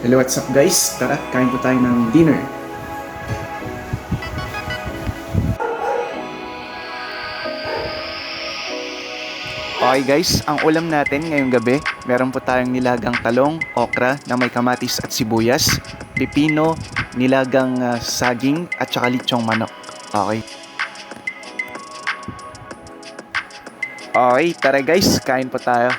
Hello, what's up guys? Tara, kain po tayo ng dinner. Okay guys, ang ulam natin ngayong gabi, meron po tayong nilagang talong, okra na may kamatis at sibuyas, pipino, nilagang saging at saka litsong manok. Okay. Okay, tara guys, kain po tayo.